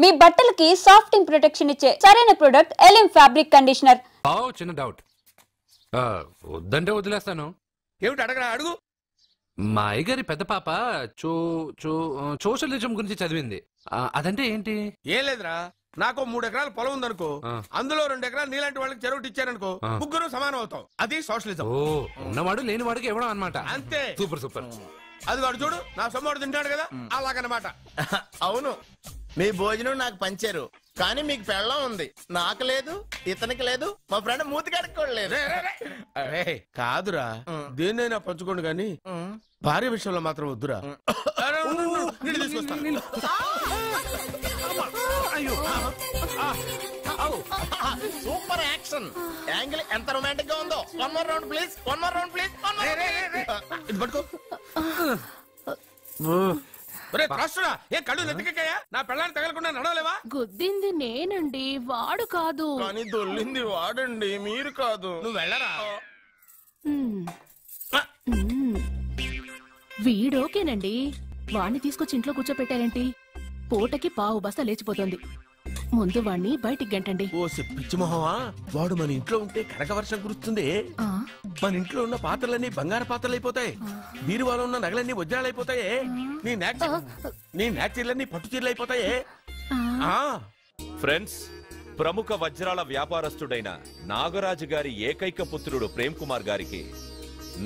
మీ బట్టలకి సాఫ్టింగ్ ప్రొటెక్షన్ ఇచ్చే సరైన ప్రొడక్ట్ ఎలిమ్ ఫ్యాబ్రిక్ కండిషనర్. చిన్న డౌట్, వద్దంటే వదిలేస్తాను. ఏమిటి అడగరా? అడుగు. మా అయ్యగారి పెద్ద పాప సోషలిజం గురించి చదివింది. అదంటే ఏంటి? ఏం లేదురా, నాకు 3 ఎకరాల పొలం ఉందనుకో, అందులో 2 ఎకరాలు నీలాంటి వాళ్ళకి చెరువు ఇచ్చారనుకో, ముగ్గురు సమానం అవుతాం. అది సోషలిజం. ఉన్నవాడు లేని వాడికి ఇవ్వడం అనమాట. అంతే. Super super. అది వాడు చూడు, నా సొమ్మడు తింటాడు కదా, అలాగనమాట. అవును, మీ భోజనం నాకు పంచారు, కానీ మీకు పెళ్ళం ఉంది, నాకు లేదు, ఇతనికి లేదు, మా ఫ్రెండ్ మూతి కడుక్కోలేదు. కాదురా, దేన్నైనా పంచుకోండి గాని భార్య విషయంలో మాత్రం వద్దురా. సూపర్ యాక్షన్ యాంగిల్ ఎంత రొమాంటిక్ గా ఉందో. One more round please, one more round please. ఇది పట్టుకో. ఏ కళ్ళు నెత్తికెక్కాయా? నా పెళ్ళాన్ని తగలకుండా నడవలేవా? గుద్దింది నేనండి, వాడు కాదు. కానీ దొల్లింది వాడండి, మీరు కాదు. నువ్వు వెళ్ళరా. వీడోకేనండి, వాణ్ణి తీసుకొచ్చి ఇంట్లో కూర్చోపెట్టారేంటి? పూటకి పావు బస్తా లేచిపోతుంది. ముందు వాణ్ణి బయటికి గంటండి. ఓ పిచ్చి మొహమా, వాడు మన ఇంట్లో ఉంటే కనక వర్షం కురుస్తుంది. మన ఇంట్లో ఉన్న పాత్రలన్నీ బంగారు పాత్రలు అయిపోతాయి, బీరువాలో ఉన్న నగలన్నీ వజ్రాలైపోతాయి, నీ నాచీర్లన్నీ పట్టు చీరలు అయిపోతాయి. ఫ్రెండ్స్, ప్రముఖ వజ్రాల వ్యాపారస్తుడైన నాగరాజు గారి ఏకైక పుత్రుడు ప్రేమ్ కుమార్ గారికి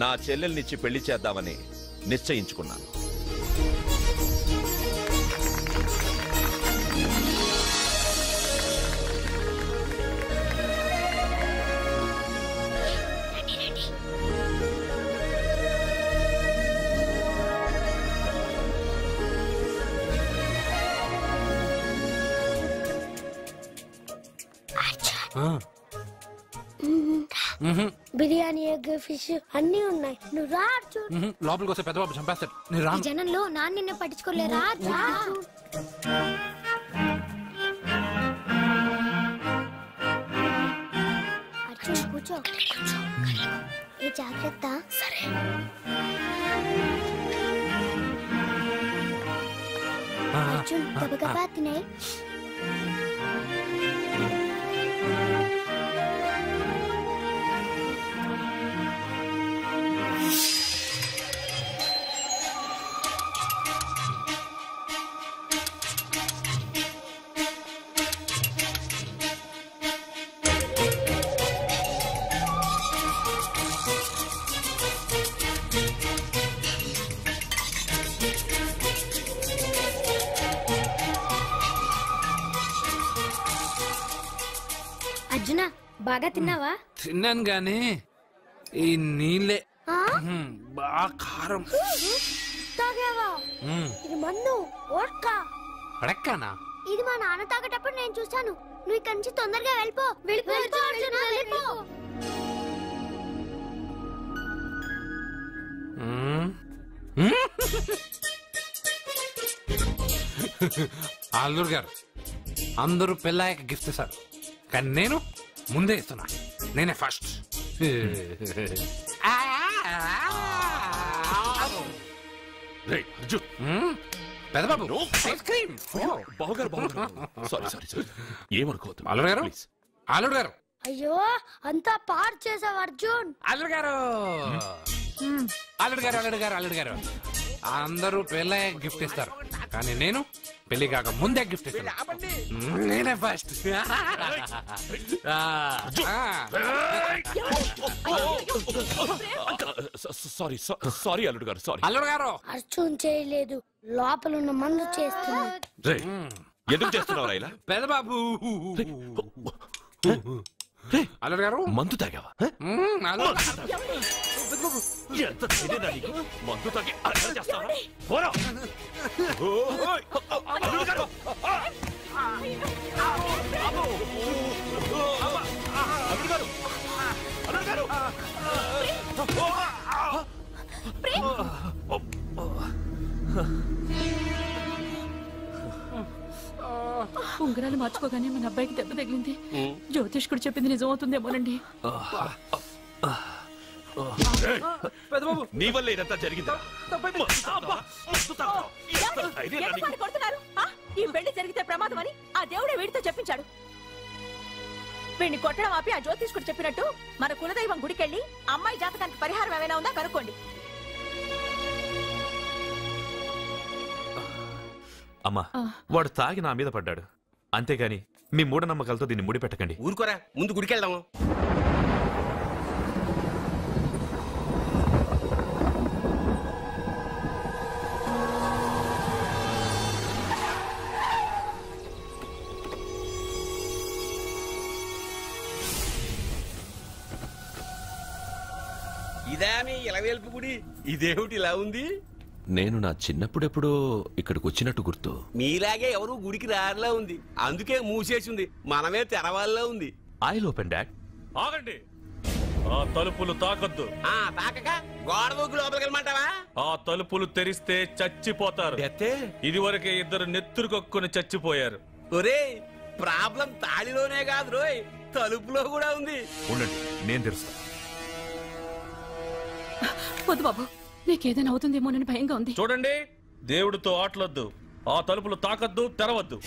నా చెల్లెల్నిచ్చి పెళ్లి చేద్దామని నిశ్చయించుకున్నాను. బిర్యానీ, ఎగ్, ఫిష్ అన్ని ఉన్నాయి. నువ్వు రా అర్జున్. లోపలికి వస్తే పెద్దబాబు చంపేస్తాడు. ఈ జనంలో నాన్న నిన్ను పట్టించుకోలేరా? అర్జున్ కూర్చో. ఏ జాగ్రత్త. సరే. అర్జున్ గబగబా తినే. అర్జున, బాగా తిన్నావా? తిన్నాను గానీ ఈ నీళ్ళే బాగా కారం. తాగావా? ఇది మందు, వోడ్కా. పడక్కానా? ఇది మా నాన్న తాగేటప్పుడు నేను చూసాను. నువ్వు ఇక్కడి నుంచి తొందరగా వెళ్ళిపో. వెళ్ళిపో అర్జున, వెళ్ళిపో. అల్లుడు గారు, అందరూ పెళ్ళాక గిఫ్ట్ ఇస్తారు, కానీ నేను ముందే ఇస్తున్నా. నేనే ఫస్ట్. పెద్దబాబు, ఐస్ క్రీమ్. ఏమనుకోవద్దు అల్లుడు గారు, అల్లుడు గారు. అయ్యో, అంతా పాడు చేసావు అర్జున్. అల్లుడు గారు, అల్లుడు గారు, అల్లుడు గారు, అల్లుడు గారు, అందరూ పెళ్ళాక గిఫ్ట్ ఇస్తారు, కానీ నేను పెళ్లి కాక ముందే గిఫ్ట్ ఇస్తాను. నేనే ఫస్ట్. సారీ అల్లుడు గారు, సారీ. అల్లుడు గారు, అర్జున్ చేయలేదు, లోపల ఉన్న మందు చేస్తున్నా. ఎందుకు చేస్తున్నావు ఇలా? పెద్దబాబు. అల్లుడు గారు, మందు తాగావా? ఎంత మందు తాగి అలా చేస్తావా? ఉంగరాలు మార్చుకోగానే మన అబ్బాయికి దెబ్బ తగిలింది. జ్యోతిష్కుడు చెప్పింది నిజమవుతుందేమోనండి. నీ వల్ల ఇదంతా జరిగిందా? ఈ పెళ్లి జరిగితే ప్రమాదం అని ఆ దేవుడే వీడితో చెప్పించాడు. వీడిని కొట్టడం ఆపి ఆ జ్యోతిష్కుడు చెప్పినట్టు మన కులదైవం గుడికెళ్ళి అమ్మాయి జాతకానికి పరిహారం ఏమైనా ఉందా కనుక్కోండి. అమ్మా, వాడు తాగి నా మీద పడ్డాడు, అంతేగాని మీ మూఢనమ్మకాలతో దీన్ని ముడిపెట్టకండి. ఊరుకోరా, ముందు గుడికెళ్దాము. ఇదా మీ ఇలవేల్పు గుడి? ఇదేమిటి ఇలా ఉంది? నేను నా చిన్నప్పుడెప్పుడో ఇక్కడికి వచ్చినట్టు గుర్తు. మీలాగే ఎవరు గుడికి రారులా ఉంది, అందుకే మూసేసి ఉంది. మనమే తెరవాళ్ళలో ఉంది. I'll open dad. ఆగండి, ఆ తలుపులు తాకొద్దు. తాకక గోడ దూకి లోపలికి వెళ్ళమంటావా? ఆ తలుపులు తెరిస్తే చచ్చిపోతారు. ఇదివరకే ఇద్దరు నెత్తురు కొక్కుని చచ్చిపోయారు. ఒరే, ప్రాబ్లం తాళిలోనే కాదు రోయ్, తలుపులో కూడా ఉంది. ఉండండి, నేను తెరుస్తా. వద్దు బాబు, నీకేదైనా అవుతుందేమోనని భయంగా ఉంది. చూడండి, దేవుడితో ఆటలొద్దు. ఆ తలుపులు తాకద్దు, తెరవద్దు.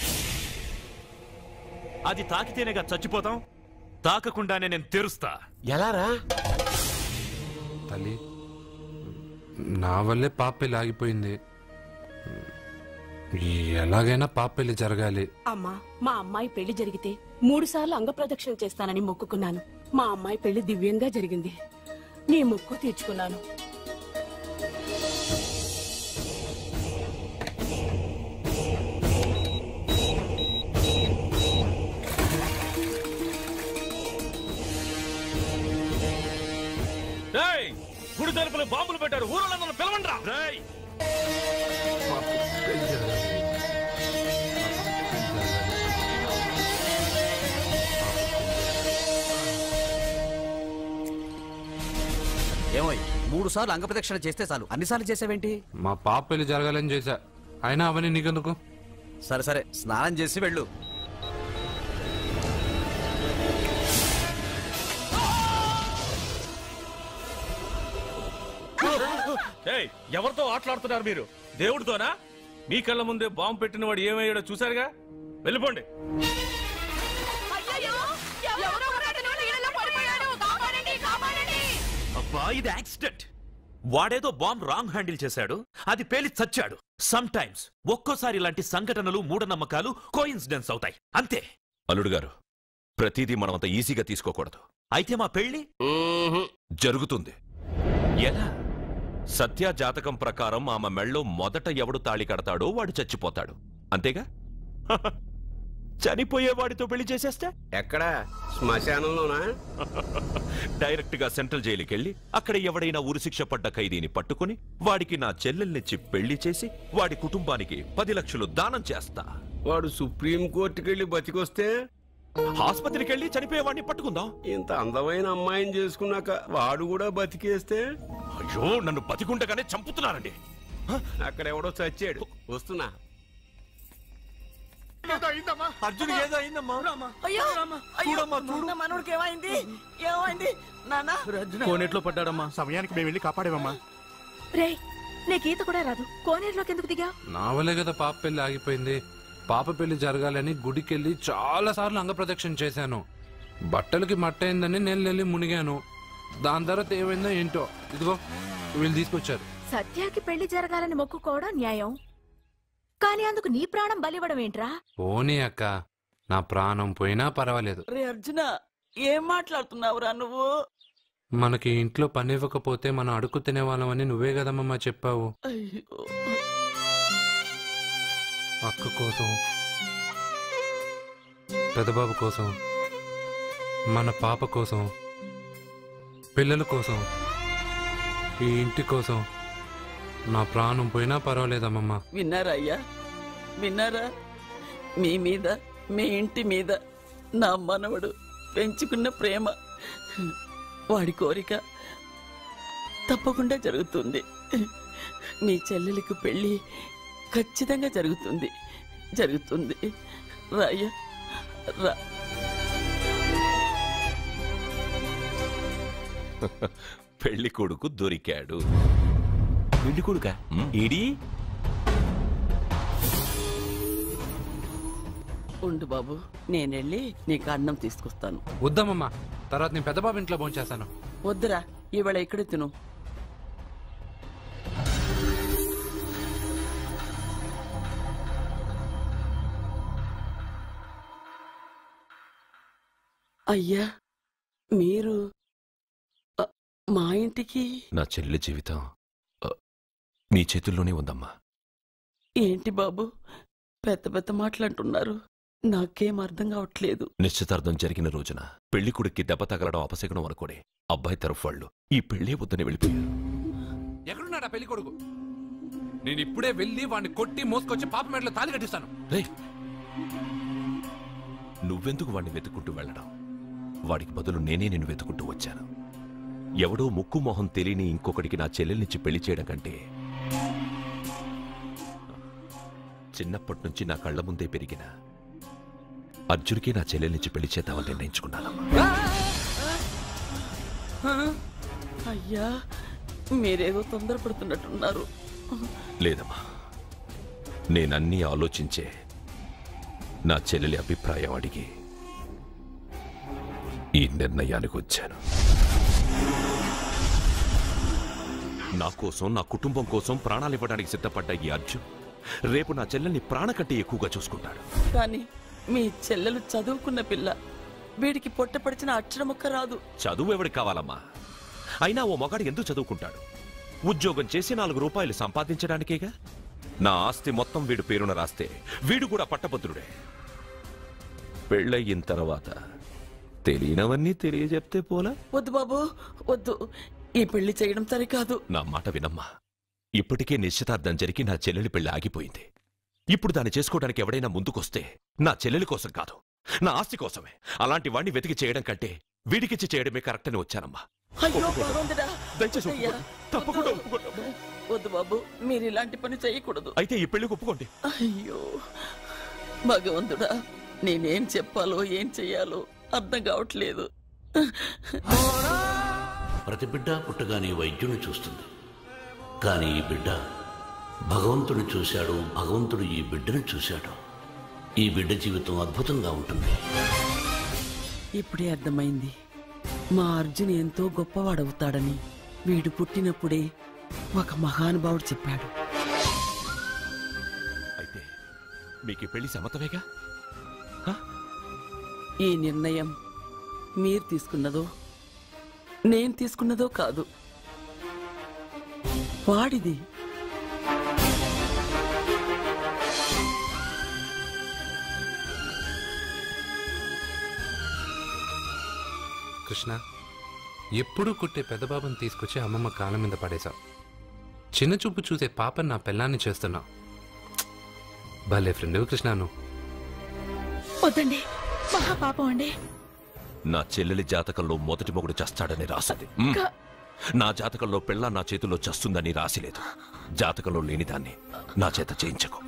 అది తాకితేనేగా చచ్చిపోతాం, తాకకుండానే నేను తెరుస్తా. ఎలారా? తల్లి, నా వల్లే పాప పెళ్లి ఆగిపోయింది. ఎలాగైనా పాప పెళ్లి జరగాలి. అమ్మా, మా అమ్మాయి పెళ్లి జరిగితే 3 సార్లు అంగప్రదక్షిణ చేస్తానని మొక్కుకున్నాను. మా అమ్మాయి పెళ్లి దివ్యంగా జరిగింది. నీ మొక్కు తీర్చుకున్నాను. గుడి తలుపులు బాంబులు పెట్టారు, ఊరోళ్ళందరూ పిలవండ్రా. ఏమోయ్, 3 సార్లు అంగప్రదక్షిణ చేస్తే చాలు, అన్నిసార్లు చేసావేంటి? మా పాప పెళ్లి జరగాలని చేశా, అయినా అవన్నీ నీకెందుకు? సరే సరే, స్నానం చేసి వెళ్ళు. ఎవరితో ఆటలాడుతున్నారు మీరు? దేవుడితోనా? మీ కళ్ళ ముందే బాంబు పెట్టిన వాడు ఏమయ్యాడో చూసారుగా. వెళ్ళిపోండి. అబ్బా, ఇది యాక్సిడెంట్. వాడేదో బాంబ్ రాంగ్ హ్యాండిల్ చేశాడు, అది పేలి చచ్చాడు. సమ్ టైమ్స్ ఒక్కోసారి ఇలాంటి సంఘటనలు మూఢనమ్మకాలు కోఇన్సిడెన్స్ అవుతాయి, అంతే. అల్లుడు గారు, ప్రతిదీ మనమంత ఈజీగా తీసుకోకూడదు. అయితే మా పెళ్లి జరుగుతుంది. ఎలా? సత్య జాతకం ప్రకారం ఆమె మెళ్ళో మొదట ఎవడు తాళి కడతాడో వాడు చచ్చిపోతాడు, అంతేగా? చనిపోయేవాడితో పెళ్లి చేసేస్తే ఎక్కడ? శ్మశానంలోనా? డైరెక్ట్ గా సెంట్రల్ జైలుకి వెళ్ళి అక్కడ ఎవడైనా ఉరిశిక్ష పడ్డ ఖైదీని పట్టుకుని వాడికి నా చెల్లెల్నిచ్చి పెళ్లి చేసి వాడి కుటుంబానికి 10 లక్షలు దానం చేస్తా. వాడు సుప్రీం కోర్టుకి వెళ్ళి బతికొస్తే ఆసుపత్రికి వెళ్ళి చనిపోయేవాడిని పట్టుకుందాం. ఇంత అందమైన అమ్మాయిని చేసుకున్నాక వాడు కూడా బతికేస్తే? అయ్యో, నన్ను బతికుండగానే చంపుతున్నారండి. అక్కడెవడో చచ్చాడు, వస్తున్నా. అర్జున్ ఏదో అయిందమ్మా. మనోడికి ఏమైంది? ఏమైంది నాన్న? కోనేట్లో పడ్డాడమ్మా, సమయానికి మేము వెళ్ళి కాపాడేవమ్మా. రే, నీకు ఈత కూడా రాదు, కోనేరులోకి ఎందుకు దిగా? నా వల్లే కదా పాప పెళ్లి ఆగిపోయింది. పాప పెళ్లి జరగాలని గుడికెళ్ళి చాలా సార్లు అంగప్రదక్షిణ చేశాను. బట్టలకి మట్టయిందని నేను వెళ్ళి మునిగాను. దాని తర్వాత ఏమైందో ఏంటో, ఇదిగో వీళ్ళు తీసుకొచ్చారు. సత్యాకి పెళ్లి జరగాలని మొక్కుకోవడం న్యాయం, కానీ అందుకు నీ ప్రాణం బలివ్వడం ఏంట్రా? పోనీ అక్క, నా ప్రాణం పోయినా పర్వాలేదు. రే అర్జున, ఏం మాట్లాడుతున్నావురా నువ్వు? మనకి ఇంట్లో పని ఇవ్వకపోతే మనం అడుగు తినేవాళ్ళమని నువ్వే కదమ్మా చెప్పావు. అక్క కోసం, పెదబాబు కోసం, మన పాప కోసం, పిల్లల కోసం, ఈ ఇంటి కోసం నా ప్రాణం పోయినా పర్వాలేదమ్మమ్మా. విన్నారా అయ్యా, విన్నారా? మీ మీద, మీ ఇంటి మీద నా మనవడు పెంచుకున్న ప్రేమ, వాడి కోరిక తప్పకుండా జరుగుతుంది. మీ చెల్లెలికి పెళ్లి ఖచ్చితంగా జరుగుతుంది, జరుగుతుంది. రాయ్యా రా. పెళ్లి కొడుకు దొరికాడు. పెళ్లి కొడుక? ఈడి ఉండు బాబు, నేనెళ్ళి నీకు అన్నం తీసుకొస్తాను. వద్దమ్మా, తర్వాత నేను పెద్ద బాబు ఇంట్లో భోంచేస్తాను. వద్దురా, ఇవాళ ఇక్కడే తిను. అయ్యా, మీరు మా ఇంటికి? నా చెల్లి జీవితం మీ చేతుల్లోనే ఉందమ్మా. ఏంటి బాబు పెద్ద పెద్ద మాటలంటున్నారు? నాకేం అర్థం కావట్లేదు. నిశ్చితార్థం జరిగిన రోజున పెళ్లి కొడుక్కి దెబ్బ తగలడం అపశకునం అనుకోని అబ్బాయి తరఫు వాళ్ళు ఈ పెళ్లే వద్దని వెళ్ళిపోయారు. ఎక్కడున్నాడా పెళ్లి కొడుకు? నేను ఇప్పుడే వెళ్ళి వాడిని కొట్టి మోసుకొచ్చి పాప మెడలో తాళి కట్టిస్తాను. నువ్వెందుకు వాడిని వెతుక్కుంటూ వెళ్ళడం? వాడికి బదులు నేనే నిన్ను వెతుకుంటూ వచ్చాను. ఎవడో ముక్కు మొహం తెలియని ఇంకొకడికి నా చెల్లెల్నిచ్చి పెళ్లి చేయడం కంటే చిన్నప్పటి నుంచి నా కళ్ల ముందే పెరిగిన అర్జున్కి నా చెల్లెల్నిచ్చి పెళ్లి చేద్దామని నిర్ణయించుకున్నానమ్మా. అయ్యా, మీరేదో తొందరపడుతున్నట్టున్నారు. లేదమ్మా, నేనన్నీ ఆలోచించే నా చెల్లెలి అభిప్రాయం అడిగి ఈ నిర్ణయానికి వచ్చాను. నా కోసం, నా కుటుంబం కోసం ప్రాణాలు ఇవ్వడానికి సిద్ధపడ్డ ఈ అర్జున్ రేపు నా చెల్లెల్ని ప్రాణ కంటే ఎక్కువగా చూసుకుంటాడు. కానీ మీ చెల్లెలు చదువుకున్న పిల్ల, వీడికి పొట్టపడిచిన అక్షరముక్క రాదు. చదువు ఎవడికి కావాలమ్మా? అయినా ఓ మగాడు ఎందుకు చదువుకుంటాడు? ఉద్యోగం చేసి 4 రూపాయలు సంపాదించడానికేగా. నా ఆస్తి మొత్తం వీడు పేరున రాస్తే వీడు కూడా పట్టభద్రుడే. పెళ్ళయిన తర్వాత తెలియనవన్నీ తెలియజెప్తే పోలా? వద్దు బాబు, వద్దు. ఈ పెళ్లి చేయడం సరికాదు. నా మాట వినమ్మా. ఇప్పటికే నిశ్చితార్థం జరిగి నా చెల్లెలి పెళ్లి ఆగిపోయింది. ఇప్పుడు దాన్ని చేసుకోవడానికి ఎవడైనా ముందుకొస్తే నా చెల్లెలి కోసం కాదు, నా ఆస్తి కోసమే. అలాంటి వాణ్ణి వెతికి చేయడం కంటే వీడికిచ్చి చేయడమే కరెక్ట్ అని వచ్చానమ్మా. దయచేసి తప్పకుండా వద్దు బాబు, మీరు ఇలాంటి పని చేయకూడదు. అయితే ఈ పెళ్లికి ఒప్పుకోండి. అయ్యో భగవంతుడా, నేనేం చెప్పాలో ఏం చెయ్యాలో అర్థం కావట్లేదు. ప్రతి బిడ్డ పుట్టగానే వైద్యుని చూస్తుంది, కానీ ఈ బిడ్డ భగవంతుడు చూశాడు, భగవంతుడు ఈ బిడ్డను చూశాడు. ఈ బిడ్డ జీవితం అద్భుతంగా ఉంటుంది. ఇప్పుడే అర్థమైంది, మా అర్జున్ ఎంతో గొప్పవాడవుతాడని. వీడు పుట్టినప్పుడే ఒక మహానుభావుడు చెప్పాడు. అయితే మీకు పెళ్లి సమ్మతమేగా? ఈ నిర్ణయం మీరు తీసుకున్నదో నేను తీసుకున్నదో కాదు, వాడిది. కృష్ణ, ఎప్పుడూ కుట్టే పెద్దబాబుని తీసుకొచ్చి అమ్మమ్మ కాళ్ళ మీద పడేశావు. చిన్న చూపు చూసే పాపని నా పెళ్ళాన్ని చేస్తున్నావు. భలే ఫ్రెండ్ కృష్ణ నువ్వు. వద్దండి, మహాపాపం అండి. నా చెల్లెలి జాతకంలో మొదటి మొగుడు చస్తాడని రాసింది. నా జాతకంలో పెళ్ళ నా చేతిలో చస్తుందని రాసిలేదు. జాతకంలో లేనిదాన్ని నా చేత చేయించకు.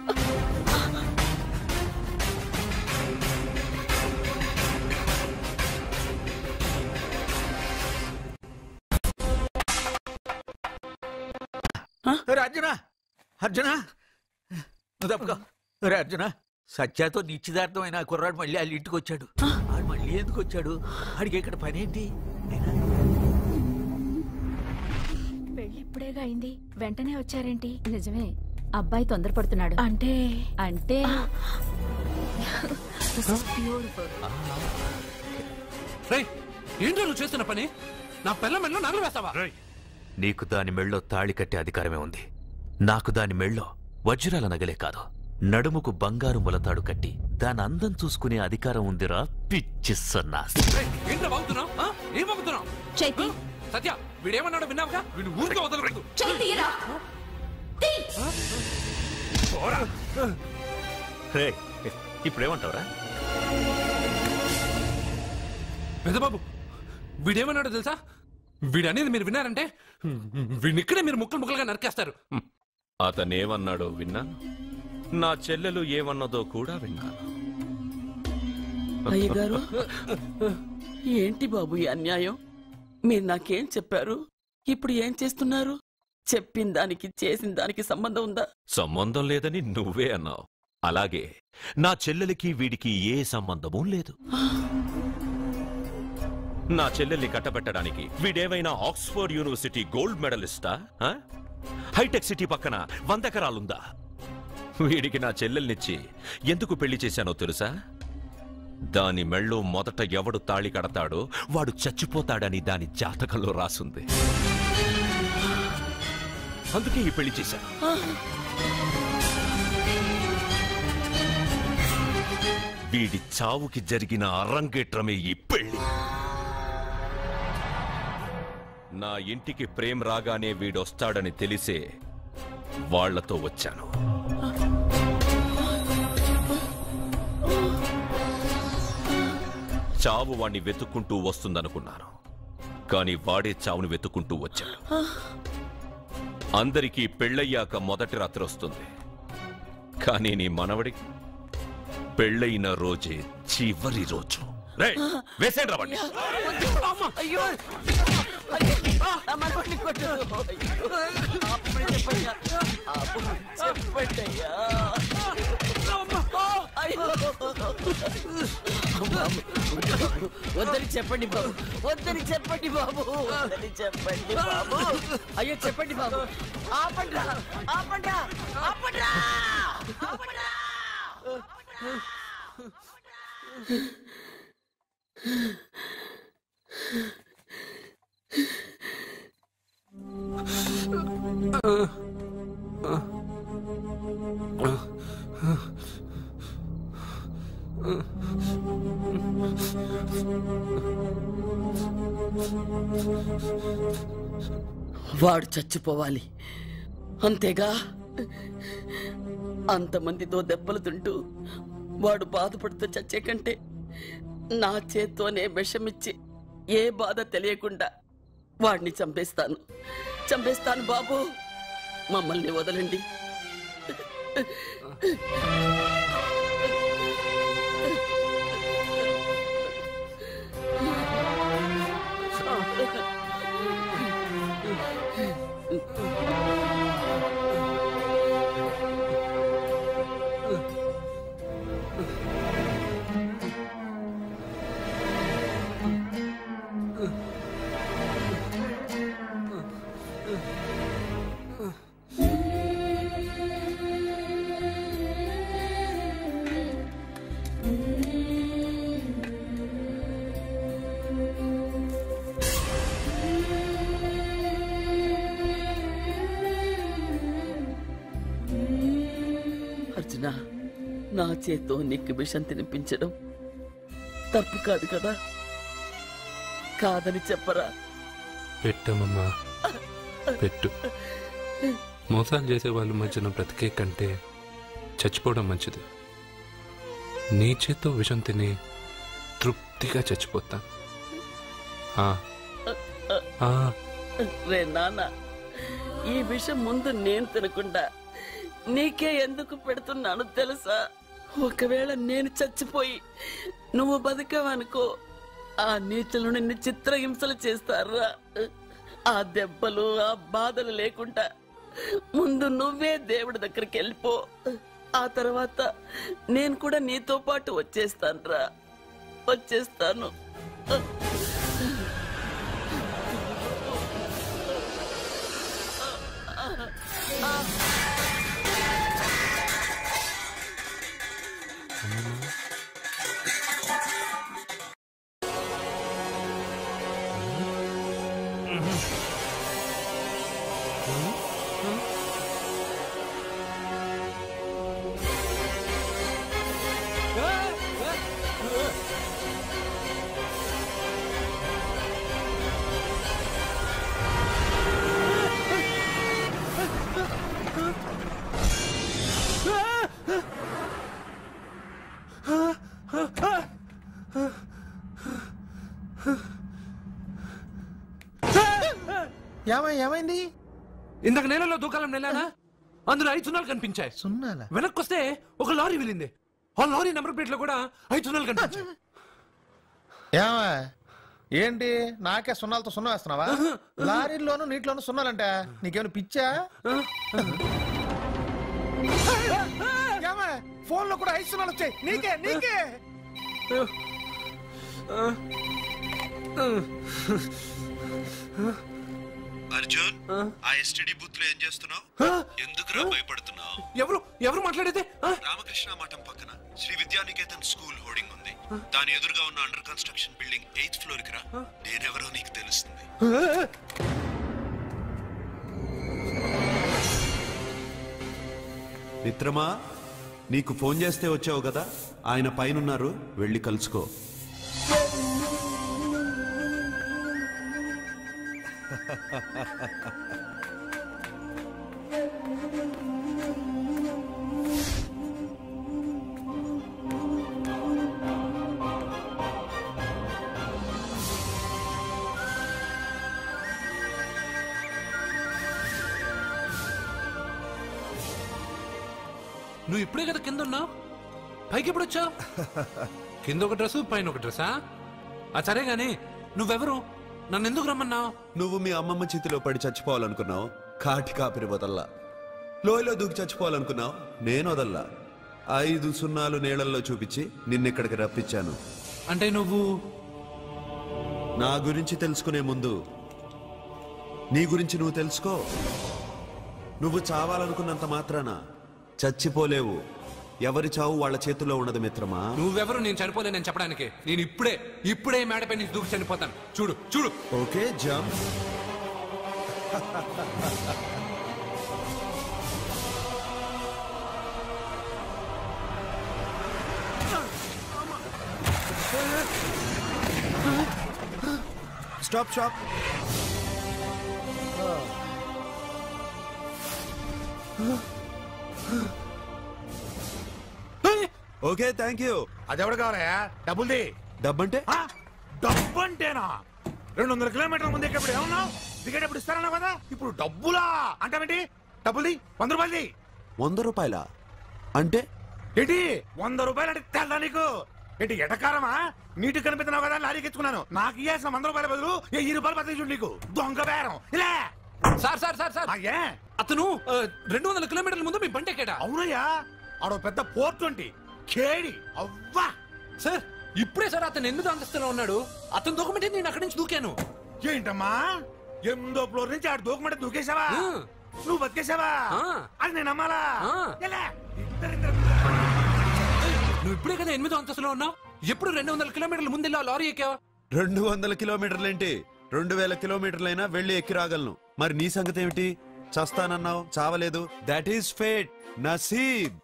అర్జున, అర్జున తప్పుకో. అర్జున, సత్యాతో నిశ్చితార్థమైన కుర్రాడు మళ్ళీ వాళ్ళ ఇంటికి వచ్చాడు. ఆడు మళ్ళీ ఎందుకు వచ్చాడు? ఆడికి ఇక్కడ పని ఏంటి? పెళ్లి ఇప్పుడేగా అయింది, వెంటనే వచ్చారేంటి? నిజమే, అబ్బాయి తొందరపడుతున్నాడు. అంటే అంటే ఏంటో నువ్వు చేస్తున్న పని? నా పిల్ల మెళ్ళో నగలు వేస్తావా? నీకు దాని మెళ్ళో తాళి కట్టే అధికారమే ఉంది. నాకు దాని మెళ్ళో వజ్రాల నగలే కాదు, నడుముకు బంగారు ములతాడు కట్టి దాని అందం చూసుకునే అధికారం ఉందిరా పిచ్చి సన్నాసి. సత్య, వీడేమన్నాడో విన్నావుగా? వీడు ఊరికే వదలలేదు. ఇప్పుడేమంటావురా? పెద్దబాబు, వీడేమన్నాడో తెలుసా? వీడనేది మీరు విన్నారంటే వీడినిక్కడే మీరు ముక్కలు ముక్కలుగా నరికేస్తారు. అతనేమన్నాడో విన్నా, నా చెల్లెలు ఏమన్నదో కూడా విన్నాను. అయ్యగారు, ఏంటి బాబు ఈ అన్యాయం? మీరు నాకేం చెప్పారు, ఇప్పుడు ఏం చేస్తున్నారు? చెప్పిన దానికి చేసిన దానికి సంబంధం ఉందా? సంబంధం లేదని నువ్వే అన్నావు. అలాగే నా చెల్లెలికి వీడికి ఏ సంబంధమూ లేదు. నా చెల్లెల్ని కట్టబెట్టడానికి వీడేమైనా ఆక్స్ఫర్డ్ యూనివర్సిటీ గోల్డ్ మెడలిస్టా? హైటెక్ సిటీ పక్కన 100 ఎకరాలుందా? వీడికి నా చెల్లెల్నిచ్చి ఎందుకు పెళ్లి చేశానో తెలుసా? దాని మెళ్ళో మొదట ఎవడు తాళి కడతాడో వాడు చచ్చిపోతాడని దాని జాతకంలో రాసుంది. అందుకే ఈ పెళ్లి చేశాను. వీడి చావుకి జరిగిన అరంగేట్రమే ఈ పెళ్లి. నా ఇంటికి ప్రేమ్ రాగానే వీడొస్తాడని తెలిసే వాళ్లతో వచ్చాను. చావు వాణ్ణి వెతుక్కుంటూ వస్తుందనుకున్నాను, కానీ వాడే చావును వెతుక్కుంటూ వచ్చాడు. అందరికీ పెళ్ళయ్యాక మొదటి రాత్రి వస్తుంది, కానీ నీ మనవడికి పెళ్ళయిన రోజే చివరి రోజు. వేసేండి రావండి. వద్దని చెప్పండి బాబు, వద్దని చెప్పండి బాబు, వద్దని చెప్పండి బాబు. అయ్యో చెప్పండి బాబు. ఆపండ్రా, ఆపండ్రా, ఆపండ్రా, ఆపండ్రా. వాడు చచ్చిపోవాలి అంతేగా. అంతమందితో దెబ్బలు తింటూ వాడు బాధపడుతూ చచ్చే కంటే నా చేత్తోనే విషమిచ్చి ఏ బాధ తెలియకుండా వాడిని చంపేస్తాను, చంపేస్తాను బాబు. మమ్మల్ని వదలండి. అర్జున, నా చేత్తో నీకు విషం తినిపించడం తప్పు కాదు కదా? కాదని చెప్పరా? పెట్టమమ్మా, పెట్టు. మోసాలు చేసే వాళ్ళ మధ్యన బ్రతికే కంటే చచ్చిపోవడం మంచిది. నీ చేత్తో విషం తిని తృప్తిగా చచ్చిపోతా. రే నాన్న, ఈ విషయం ముందు నేను తినకుండా నీకే ఎందుకు పెడుతున్నాను తెలుసా? ఒకవేళ నేను చచ్చిపోయి నువ్వు బతికావనుకో, ఆ నీచులు నిన్ను చిత్రహింసలు చేస్తారా? ఆ దెబ్బలు, ఆ బాధలు లేకుండా ముందు నువ్వే దేవుడి దగ్గరికి వెళ్ళిపో. ఆ తర్వాత నేను కూడా నీతో పాటు వచ్చేస్తానురా, వచ్చేస్తాను. ఏమైంది? ఇందాక నేలలో దూకాలం నెలానా, అందులో 5 సున్నాలు కనిపించాయి. సున్నాలా? వెనక్కి వస్తే ఒక లారీ వెళ్ళింది. ఆ లారీ నెంబర్ ప్లేట్ లో కూడా 5 సున్నాలు కనిపించాయి. ఏమా ఏంటి నాకే సున్నాలతో సున్నా వేస్తున్నావా? లారీల్లోనూ నీటిలోనూ సున్నాలంట. నీకేమైనా పిచ్చా? ఫోన్ లో కూడా 5 సున్నాలు వచ్చాయి. నీకే నీకే. అర్జున్, ఆ ఎస్టీడీ బూత్ లో ఏం చేస్తున్నావు? ఎందుకురా భయపడుతున్నావు? ఎవరు మాట్లాడేది? రామకృష్ణ మఠం పక్కన శ్రీ విద్యానికేతన్ స్కూల్ హోర్డింగ్ ఉంది. దాని ఎదురుగా ఉన్న under construction building 8th floor కి రా. నేనెవరో నీకు తెలుస్తుంది. మిత్రమా, నీకు ఫోన్ చేస్తే వచ్చావు కదా, ఆయన పైనున్నారు, వెళ్ళి కలుసుకో. నువ్వు ఇప్పుడే కదా కింద ఉన్నావు, పైకి ఎప్పుడు వచ్చావు? కింద ఒక డ్రెస్, పైన ఒక డ్రెస్సా? సరే గాని నువ్వెవరు? నన్ను ఎందుకు రమ్మన్నావు? నువ్వు మీ అమ్మమ్మ చేతిలో పడి చచ్చిపోవాలనుకున్నావు, కాటి కాపిరి వదల్లా. లోయలో దూకి చచ్చిపోవాలనుకున్నావు, నేను వదల్లా. 5 సున్నాలు నీళ్ళల్లో చూపించి నిన్నెక్కడికి రప్పించాను. అంటే నువ్వు నా గురించి తెలుసుకునే ముందు నీ గురించి నువ్వు తెలుసుకో. నువ్వు చావాలనుకున్నంత మాత్రాన చచ్చిపోలేవు. ఎవరి చావు వాళ్ళ చేతుల్లో ఉండదు మిత్రమా. నువ్వెవరు నేను చనిపోలేనని చెప్పడానికి? నేను ఇప్పుడే మేడపై నుంచి దూకి చనిపోతాను. చూడు చూడు. Okay, jump. Stop stop. Okay, thank you. అదెవడు కావాలయా? డబ్బుల్ది. డబ్బంటే? డబ్బు అంటేనా? 200 కిలోమీటర్ల ముందు ఎక్కడప్పుడు ఏమన్నావు? దిగేటప్పుడు ఇస్తారన్నావు కదా, ఇప్పుడు డబ్బులా అంటావేంటి? డబ్బుల్ది. 100 రూపాయలది. 100 రూపాయలా అంటే ఏంటి? 100 రూపాయలు అంటే తెల్దా నీకు? ఏంటి ఎటకారమా? నీటి కనిపిస్తున్నావు కదా, లారీకి ఎత్తుకున్నాను. నాకు ఇయ్యాల్సిన 100 రూపాయల బదులు 1000 రూపాయలు బతికి నీకు. దొంగ బేరం. ఇలా సార్ అతను 200 కిలోమీటర్ల ముందు మీ బండి ఎక్కాడా? అవునయ్యా, ఆడో పెద్ద పోర్ట్ వంటి కేడి. అవ్వా సార్, ఇప్పుడే సార్ అతను 8వ అంతస్తులో ఉన్నాడు. అతను దూకమంటే నేను అక్కడి నుంచి దూకాను. ఏంటమ్మా, 8వ ఫ్లోర్ నుంచి ఆడు దూకమంటే దూకేశావా? నువ్వు బతికేశావా? అది నేను నమ్మాలా? నువ్వు ఇప్పుడే కదా 8వ అంతస్తులో ఉన్నావు. ఎప్పుడు 200 కిలోమీటర్ల ముందు లారీ ఎక్కావా? 200 కిలోమీటర్లేంటి, 2000 కిలోమీటర్లైనా వెళ్ళి ఎక్కి రాగలను. మరి నీ సంగతి ఏమిటి? చస్తానన్నావు, చావలేదు. That is fate, నసీబ్.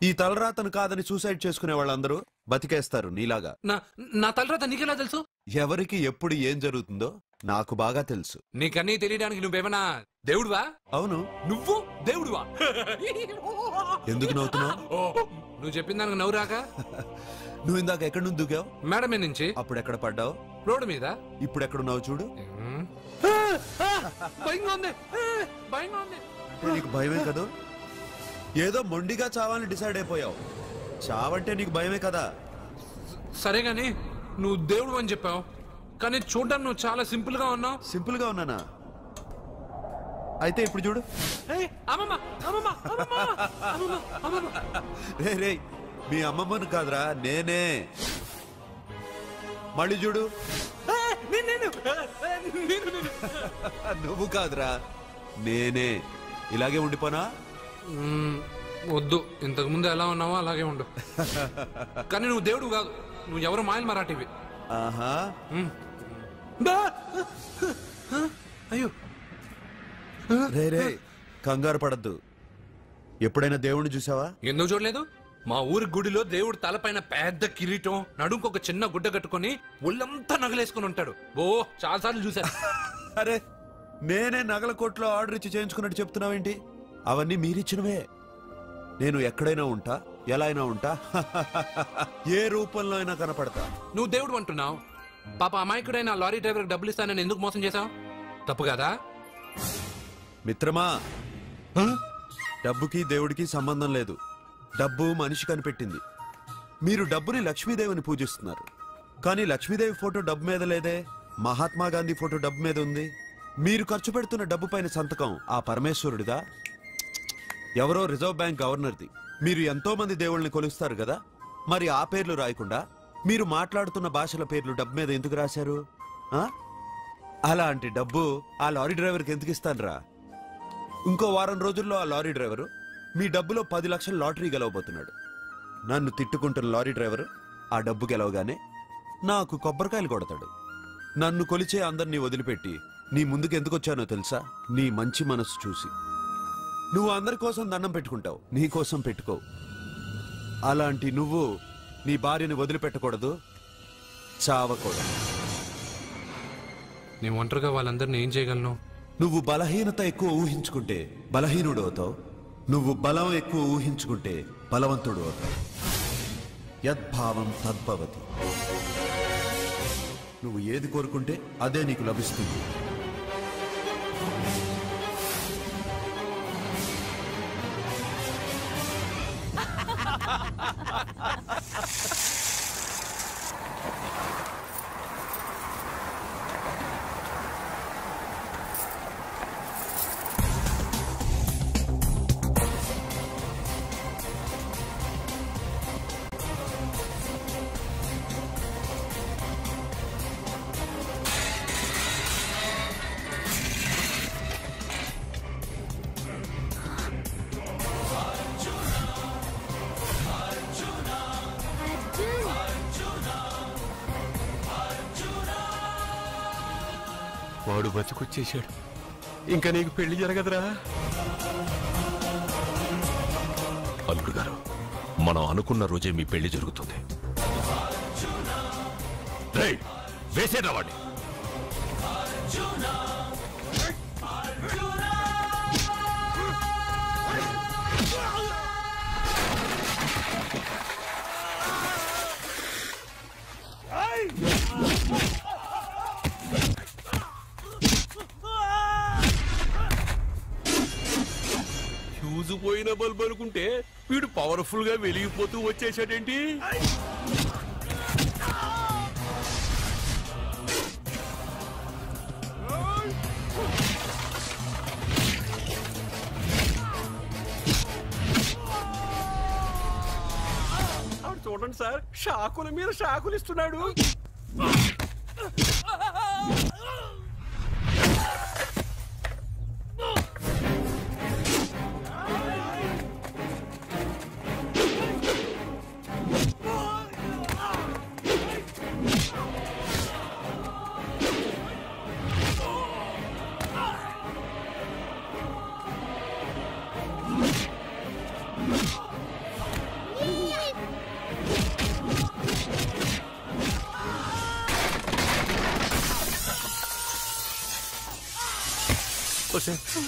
ఈ తలరాతను కాదని సూసైడ్ చేసుకునే వాళ్ళందరూ బతికేస్తారు నీలాగా. నా తలరాత నీకెలా తెలుసు? ఎవరికి ఎప్పుడు ఏం జరుగుతుందో నాకు బాగా తెలుసు. నీకన్నీ తెలియడానికి నువ్వేమన్నా దేవుడువా? అవును. నువ్వు దేవుడువా? ఎందుకు నవ్వుతున్నావు? నువ్వు చెప్పిన దానికి నవ్వు రాక? నువ్వు ఇందాక ఎక్కడి నుంచి దూకావు? మేడ మీద నుంచి. అప్పుడు ఎక్కడ పడ్డావు? రోడ్డు మీద. ఇప్పుడు ఎక్కడున్నావు చూడు. భయంగా ఉంది. నీకు భయమే కదా? ఏదో మొండిగా చావాలని డిసైడ్ అయిపోయావు. చావంటే నీకు భయమే కదా? సరే గాని నువ్వు దేవుడు అని చెప్పావు, కానీ చూడడానికి నువ్వు చాలా సింపుల్ గా ఉన్నావు. సింపుల్ గా ఉన్నానా? అయితే ఇప్పుడు చూడు. రే రే, మీ అమ్మమ్మను కాదురా, నేనే. మళ్ళీ చూడు. నువ్వు కాదురా, నేనే. ఇలాగే ఉండిపోనా? వద్దు, ఇంతకు ముందు ఎలా ఉన్నావో అలాగే ఉండు. కానీ నువ్వు దేవుడు కాదు, నువ్వు ఎవరు మాయలు మరాఠీవి. ఆహా. అయ్యో రే రే, కంగారు పడద్దు. ఎప్పుడైనా దేవుణ్ణి చూసావా? ఎందుకు చూడలేదు? మా ఊరి గుడిలో దేవుడు తలపైన పెద్ద కిరీటం, నడుంకు ఒక చిన్న గుడ్డ కట్టుకుని ఒళ్ళంతా నగలేసుకుని ఉంటాడు. ఓ చాలా సార్లు చూసా. అరే, నేనే నగల కొట్లో ఆర్డర్ ఇచ్చి చేయించుకున్నట్టు చెప్తున్నావేంటి? అవన్నీ మీరిచ్చినవే. నేను ఎక్కడైనా ఉంటా, ఎలా అయినా ఉంటా, ఏ రూపంలో అయినా కనపడతా. నువ్వు దేవుడు అంటున్నావు, పాప అమాయకుడైన లారీ డ్రైవర్ డబ్బులు ఇస్తానని ఎందుకు మోసం చేశావు? తప్పు కదా మిత్రమా? డబ్బుకి దేవుడికి సంబంధం లేదు. డబ్బు మనిషి కనిపెట్టింది. మీరు డబ్బుని లక్ష్మీదేవిని పూజిస్తున్నారు, కానీ లక్ష్మీదేవి ఫోటో డబ్బు మీద లేదే. మహాత్మా గాంధీ ఫోటో డబ్బు మీద ఉంది. మీరు ఖర్చు పెడుతున్న డబ్బు పైన సంతకం ఆ పరమేశ్వరుడిదా? ఎవరో రిజర్వ్ బ్యాంక్ గవర్నర్ది. మీరు ఎంతో మంది దేవుళ్ళని కొలుస్తారు కదా, మరి ఆ పేర్లు రాయకుండా మీరు మాట్లాడుతున్న భాషల పేర్లు డబ్బు మీద ఎందుకు రాశారు? అలాంటి డబ్బు ఆ లారీ డ్రైవర్కి ఎందుకు ఇస్తానురా? ఇంకో వారం రోజుల్లో ఆ లారీ డ్రైవరు మీ డబ్బులో 10 లక్షల లాటరీ గెలవబోతున్నాడు. నన్ను తిట్టుకుంటున్న లారీ డ్రైవరు ఆ డబ్బు గెలవగానే నాకు కొబ్బరికాయలు కొడతాడు. నన్ను కొలిచే అందరినీ వదిలిపెట్టి నీ ముందుకు ఎందుకు వచ్చానో తెలుసా? నీ మంచి మనసు చూసి. నువ్వు అందరి కోసం దండం పెట్టుకుంటావు, నీ కోసం పెట్టుకోవు. అలాంటి నువ్వు నీ భార్యని వదిలిపెట్టకూడదు, చావకూడదు. నీ ఒంటరిగా వాళ్ళందరినీ ఏం చేయగలను? నువ్వు బలహీనత ఎక్కువ ఊహించుకుంటే బలహీనుడు అవుతావు, నువ్వు బలం ఎక్కువ ఊహించుకుంటే బలవంతుడు అవుతావు. యద్భావం తద్భవతి. నువ్వు ఏది కోరుకుంటే అదే నీకు లభిస్తుంది. వాడు బతుకొచ్చేశాడు. ఇంకా నీకు పెళ్లి జరగదురా. అల్లుడు గారు, మనం అనుకున్న రోజే మీ పెళ్లి జరుగుతుంది. వేసేరా వాడిని. పోయిన బల్బు అనుకుంటే వీడు పవర్ఫుల్ గా వెలిగిపోతూ వచ్చేసాడేంటి? చూడండి సార్, షాకుల మీద షాకులు ఇస్తున్నాడు.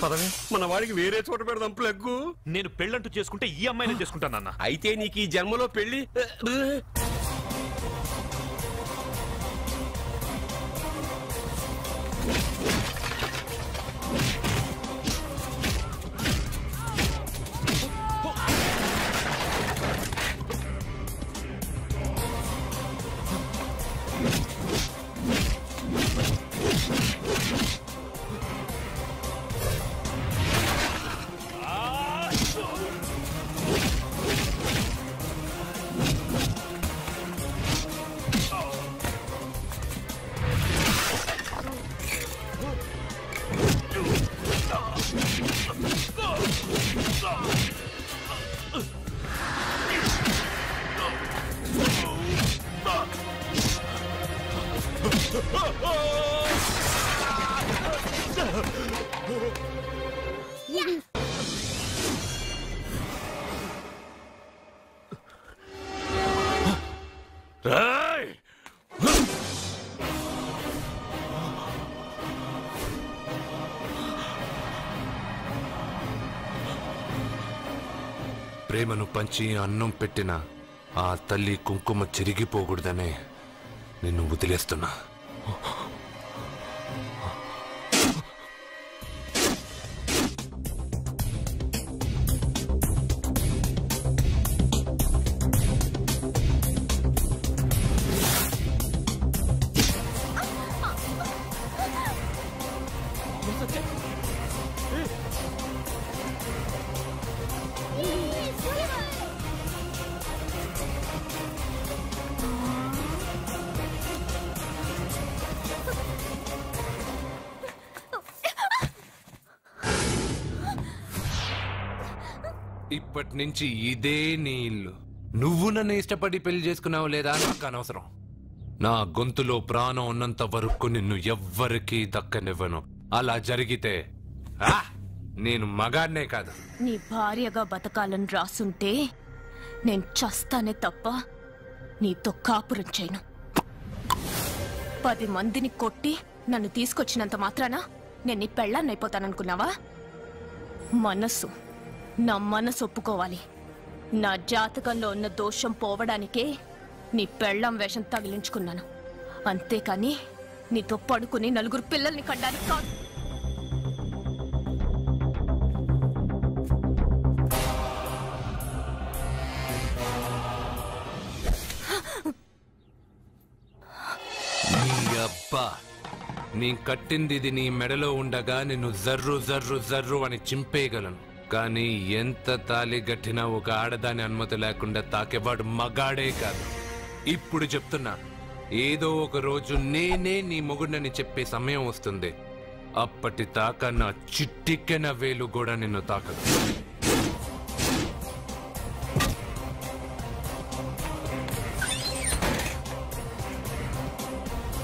పదవే, మన వాడికి వేరే చోట పెడదాం ప్లగ్గు. నేను పెళ్ళంటూ చేసుకుంటే ఈ అమ్మాయిని చేసుకుంటానన్న. అయితే నీకు ఈ జన్మలో పెళ్లి ప్రేమను పంచి అన్నం పెట్టిన ఆ తల్లి కుంకుమ చెరిగిపోకూడదనే నిన్ను వదిలేస్తున్నా. ఇప్పటి నుంచి ఇదే నీ ఇల్లు. నువ్వు నన్ను ఇష్టపడి పెళ్లి చేసుకున్నావు లేదా నాకు అనవసరం. నా గొంతులో ప్రాణం ఉన్నంత వరకు నిన్ను ఎవ్వరికీ దక్కనివ్వను. అలా జరిగితే నేను మగాడినే కాదు. నీ భార్యగా బతకాలని రాసుంటే నేను చస్తానే తప్ప నీతో కాపురం చేయను. 10 మందిని కొట్టి నన్ను తీసుకొచ్చినంత మాత్రాన నేను నీ పెళ్ళాన్నైపోతాననుకున్నావా? నా మనసు ఒప్పుకోవాలి. నా జాతకంలో ఉన్న దోషం పోవడానికే నీ పెళ్ళాం వేషం తగిలించుకున్నాను. అంతేకాని నీతో పడుకుని 4 పిల్లల్ని కనడానికి కాదు. నీ కట్టింది ఇది నీ మెడలో ఉండగా నిన్ను జర్రు జర్రు జర్రు అని చింపేయగలను. కానీ ఎంత తాలి గట్టినా ఒక ఆడదాని అనుమతి లేకుండా తాకేవాడు మగాడే కాదు. ఇప్పుడు చెప్తున్నా, ఏదో ఒక రోజు నేనే నీ మొగుడని చెప్పే సమయం వస్తుంది. అప్పటి తాక నా చిట్టికెన వేలు కూడా నిన్ను తాకదు.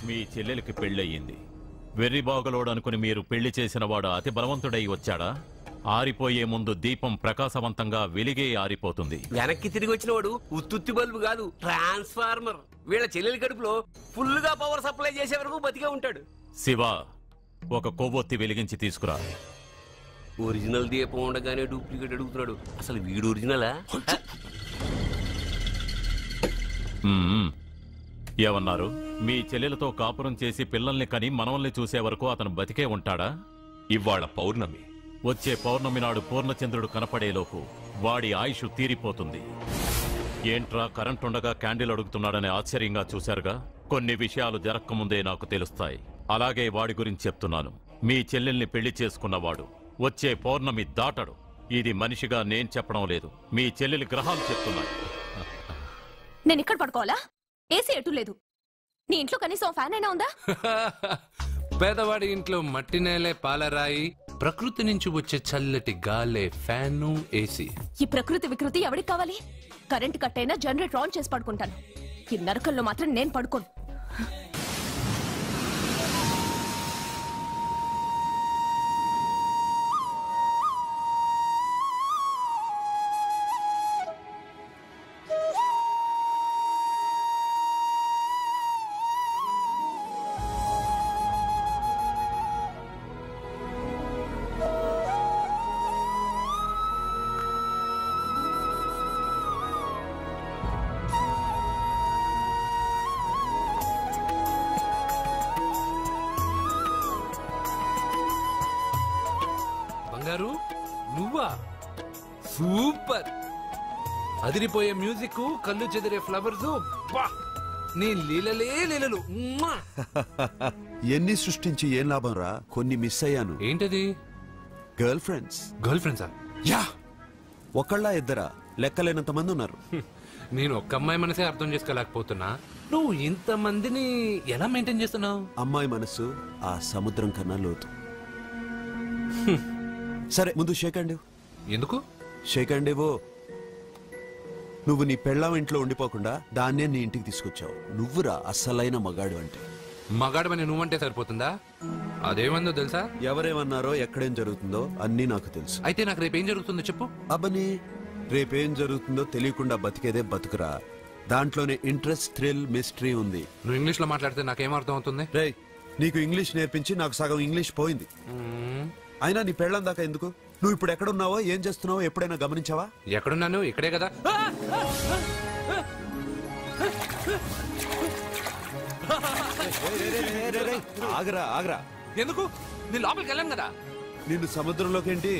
మీ చెల్లెలికి పెళ్ళయింది. వెర్రిబాగులోడు అనుకుని మీరు పెళ్లి చేసిన వాడు అతి బలవంతుడై వచ్చాడా? ఆరిపోయే ముందు దీపం ప్రకాశవంతంగా వెలిగే ఆరిపోతుంది. వెనక్కి తిరిగి వచ్చిన వాడు ఉత్తుత్తి బల్బు కాదు, ట్రాన్స్ఫార్మర్. వీళ్ళ చెల్లెలి కడుపులో ఫుల్ గా పవర్ సప్లై చేసే వరకు బతికే ఉంటాడు. శివ, ఒక కొవ్వొత్తి వెలిగించి తీసుకురా. ఒరిజినల్ దీపం ఉండగానే డూప్లికేట్ అడుగుతున్నాడు. అసలు వీడు ఒరిజినలా? ఏమన్నారు? మీ చెల్లెలతో కాపురం చేసి పిల్లల్ని కని మనవల్ని చూసే వరకు అతను బతికే ఉంటాడా? ఇవాళ పౌర్ణమి. వచ్చే పౌర్ణమి నాడు పూర్ణచంద్రుడు కనపడేలోపు వాడి ఆయుష్ తీరిపోతుంది. ఏంట్రా కరెంటుండగా క్యాండిల్ అడుగుతున్నాడని ఆశ్చర్యంగా చూశారుగా? కొన్ని విషయాలు జరక్కముందే నాకు తెలుస్తాయి. అలాగే వాడి గురించి చెప్తున్నాను. మీ చెల్లెల్ని పెళ్లి చేసుకున్నవాడు వచ్చే పౌర్ణమి దాటడు. ఇది మనిషిగా నేను చెప్పడం లేదు, మీ చెల్లెలి గ్రహాలు చెప్తున్నాయి. నేను ఇక్కడ పడుకోవాలా? ఏసీ ఎటు లేదు. నీ ఇంట్లో కనీసం ఫ్యాన్ అయినా ఉందా? పేదవాడి ఇంట్లో మట్టి నేలే పాలరాయి, ప్రకృతి నుంచి వచ్చే చల్లటి గాలే ఫ్యాను, ఏసీ. ఈ ప్రకృతి వికృతి ఎవరికి కావాలి? కరెంట్ కట్ అయినా జనరేటర్ ఆన్ చేసి పడుకుంటాను. ఈ నరకంలో మాత్రం నేను పడుకోను. నువ్వా? సూపర్! అదిరిపోయే మ్యూజిక్, కళ్ళు చెదిరే ఫ్లవర్స్, నీ లీలలే లీలలు. ఎన్ని సృష్టించి ఏం లాభం రా? కొన్ని మిస్ అయ్యాను. ఏంటది? Girl friends. గర్ల్ ఫ్రెండ్సా? యా, ఒకళ్ళ ఇద్దరా? లెక్కలేనంత మంది ఉన్నారు. నేను ఒక్క అమ్మాయి మనసే అర్థం చేసుకోలేకపోతున్నా. నువ్వు ఇంతమందిని ఎలా మెయింటైన్ చేస్తున్నావు? అమ్మాయి మనసు ఆ సముద్రం కన్నా లోతు. సరే, ముందు షేక్ హ్యాండ్. ఎందుకు షేక్ హ్యాండ్ ఇవ్వు. నువ్వు నీ పెళ్ళాం ఇంట్లో ఉండిపోకుండా దాన్నే నీ ఇంటికి తీసుకొచ్చావు. నువ్వురా అసలైన మగాడు అంటే. మగాడమని నువ్వంటే సరిపోతుందా? అదేమందో తెలుసా? ఎవరేమన్నారో, ఎక్కడేం జరుగుతుందో అన్నీ నాకు తెలుసు. అయితే నాకు రేపేం జరుగుతుందో చెప్పు. అబ్బని, రేపేం జరుగుతుందో తెలియకుండా బతికేదే బతుకురా. దాంట్లోనే ఇంట్రెస్ట్, థ్రిల్, మిస్టరీ ఉంది. నువ్వు ఇంగ్లీష్ లో మాట్లాడితే నాకేం అర్థం అవుతుంది? రేయ్, నీకు ఇంగ్లీష్ నేర్పించి నాకు సగం ఇంగ్లీష్ పోయింది. అయినా నీ పెళ్ళం దాకా ఎందుకు? నువ్వు ఇప్పుడు ఎక్కడున్నావో, ఏం చేస్తున్నావో ఎప్పుడైనా గమనించావా? ఎక్కడున్నాను? ఇక్కడే కదా. ఆగరా ఆగరా. ఎందుకు? నీ లోపలికి వెళ్ళాను కదా. నిన్ను సముద్రంలోకేంటి,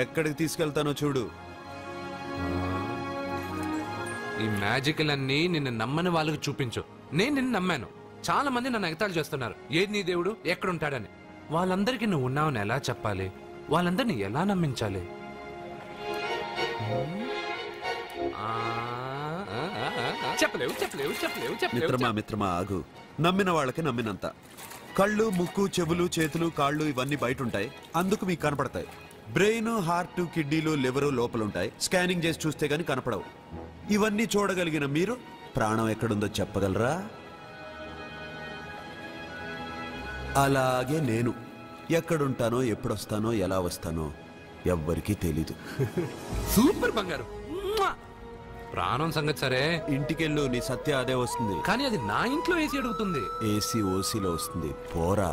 ఎక్కడికి తీసుకెళ్తానో చూడు. ఈ మ్యాజిక్లన్నీ నిన్ను నమ్మని వాళ్ళకి చూపించు. నేను నిన్ను నమ్మాను. చాలా మంది నన్ను ఎగతాళి చేస్తున్నారు. ఏది నీ దేవుడు, ఎక్కడుంటాడని. వాళ్ళందరికీ నువ్వు ఉన్నావని ఎలా చెప్పాలి? వాళ్ళందరినీ ఎలా నమ్మించాలి? చెప్పలేవు చెప్పలేవు చెప్పలేవు మిత్రమా మిత్రమా ఆగు. నమ్మిన వాళ్ళకి నమ్మినంత. కళ్ళు, ముక్కు, చెవులు, చేతులు, కాళ్ళు ఇవన్నీ బయట ఉంటాయి, అందుకు మీకు కనపడతాయి. బ్రెయిన్, హార్ట్, కిడ్నీలు, లివరు లోపలుంటాయి. స్కానింగ్ చేసి చూస్తే గానీ కనపడవు. ఇవన్నీ చూడగలిగిన మీరు ప్రాణం ఎక్కడుందో చెప్పగలరా? అలాగే నేను ఎక్కడుంటానో, ఎప్పుడొస్తానో, ఎలా వస్తానో ఎవ్వరికీ తెలీదు. సూపర్ బంగారు. ప్రాణం సంగతి సరే, ఇంటికెళ్ళు, నీ సత్య అదే వస్తుంది. కానీ అది నా ఇంట్లో ఏసీ అడుగుతుంది. ఏసీ ఓసీలో వస్తుంది, పోరా.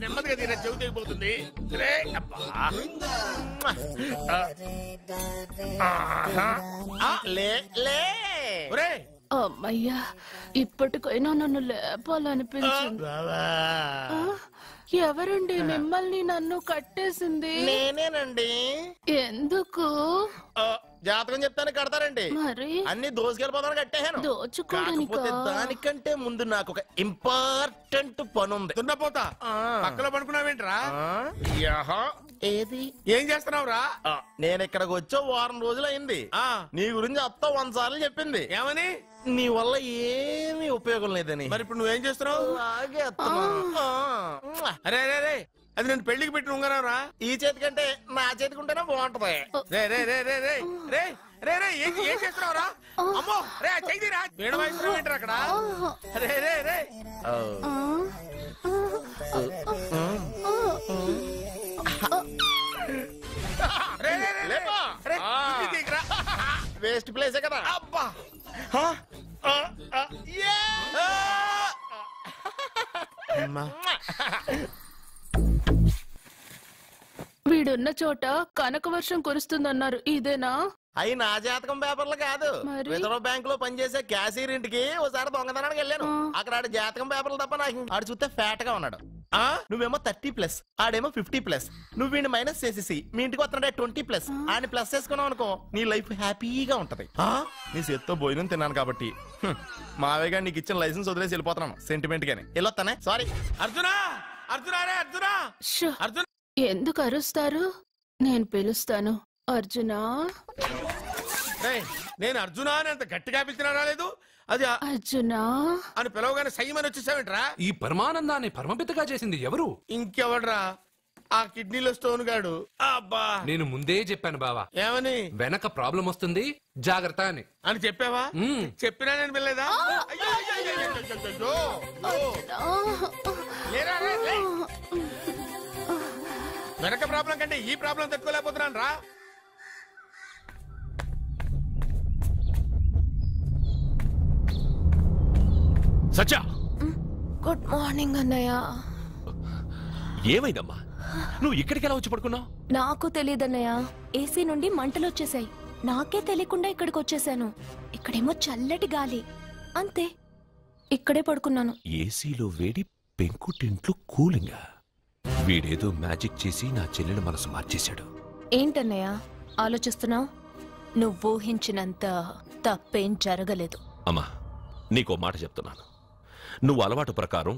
నెమ్మదిగా తీరా, చెవి తెగిపోతుంది. అమ్మయ్యా, ఇప్పటికైనా నన్ను లేపాలనిపించింది. ఎవరండి మిమ్మల్ని నన్ను కట్టేసింది? నేనేనండి. ఎందుకు? జాతకం చెప్తాను కడతారండి. మరి అన్ని దోసుకెళ్ళిపోతాను కట్టేహాను. దోచుకోవడానికా? దానికంటే ముందు నాకు ఒక ఇంపార్టెంట్ పని ఉంది. దున్నపోతా పక్కలో పడుకున్నావేంట్రా? ఏది ఏం చేస్తున్నావురా? నేను ఇక్కడికి వచ్చా వారం రోజులు అయింది. నీ గురించి అత్త 100 సార్లు చెప్పింది. ఏమని? నీ వల్ల ఏమీ ఉపయోగం లేదని. మరి ఇప్పుడు నువ్వేం చేస్తున్నావు? అరే అరే రే, అది నేను పెళ్లికి పెట్టిన ఉంగరం రా. ఈ చేతి కంటే నా చేతికి ఉంటేనే బాగుంటది. రే రే రే రే రే రే రే రే ఏం చేస్తున్నావు రా? అమ్మో రే, చెయ్యిరా. వీణ వాయిస్తున్నావు ఏంటారు అక్కడ? రే రే రే వేస్ట్ ప్లేసే కదా. అబ్బా వీడున్న చోట కనక వర్షం కురుస్తుందన్నారు, ఇదేనా? అయి నా జాతకం పేపర్లు కాదు. రిజర్వ్ బ్యాంక్ లో పనిచేసే క్యాషియర్ ఇంటికి ఒకసారి దొంగతనానికి వెళ్ళాను. అక్కడ ఆడి జాతకం పేపర్లు తప్ప నాకు ఆడు చూస్తే ఫ్యాట్ గా ఉన్నాడు. నువ్వేమో 30+, ఆడేమో 50+. నువ్వు వీడిని మైనస్ చేసేసి మీ ఇంటికి వస్తున్నాడే 20+. ఆయన ప్లస్ చేసుకున్నావు అనుకో, నీ లైఫ్ హ్యాపీగా ఉంటది. నీ చేత్తో భోజనం తిన్నాను కాబట్టి మావేగా నీకు ఇచ్చిన లైసెన్స్ వదిలేసి వెళ్ళిపోతున్నాను సెంటిమెంట్ గానే. వెళ్ళొస్తానే. సారీ. అర్జునా, అర్జునా రే అర్జునా, అర్జున. ఎందుకు అరుస్తారు? నేను పిలుస్తాను. అర్జునా. నేను అర్జునా అని అంత గట్టిగా పిలిచినా రాలేదు. అది అర్జునా అని పిలవగానే సైమని వచ్చేసావేంట్రా? ఈ పరమానందాన్ని పరమపితగా చేసింది ఎవరు? ఇంకెవడ్రా? ఆ కిడ్నీలో స్టోన్ గాడు. అబ్బా, నేను ముందే చెప్పాను బావా. ఏమని? వెనక ప్రాబ్లం వస్తుంది, జాగ్రత్త అని. అని చెప్పావా? చెప్పినా నేను వెళ్ళలేదా? వెనక ప్రాబ్లం కంటే ఈ ప్రాబ్లం తట్టుకోలేకపోతున్నాను రా. సత్య, గుడ్ మార్నింగ్ అన్నయ్య. ఏమైందమ్మా? నువ్వు ఇక్కడికి ఎలా వచ్చి పడుకున్నావు? నాకు తెలియదన్నయ్య, ఏసీ నుండి మంటలు వచ్చేసాయి. నాకే తెలియకుండా ఇక్కడికి వచ్చేసాను. ఇక్కడేమో చల్లటి గాలి, అంతే. ఇక్కడే పడుకున్నాను. ఏసీలో వేడి, పెంకుటింట్లో కూలింగా. వీడేదో మ్యాజిక్ చేసి నా చెల్లెల మనసు మార్చేశాడు. ఏంటన్నయ్య ఆలోచిస్తున్నావు? నువ్వు ఊహించినంత తప్పేం జరగలేదు. అమ్మా, నీకో మాట చెప్తున్నాను. నువ్వు అలవాటు ప్రకారం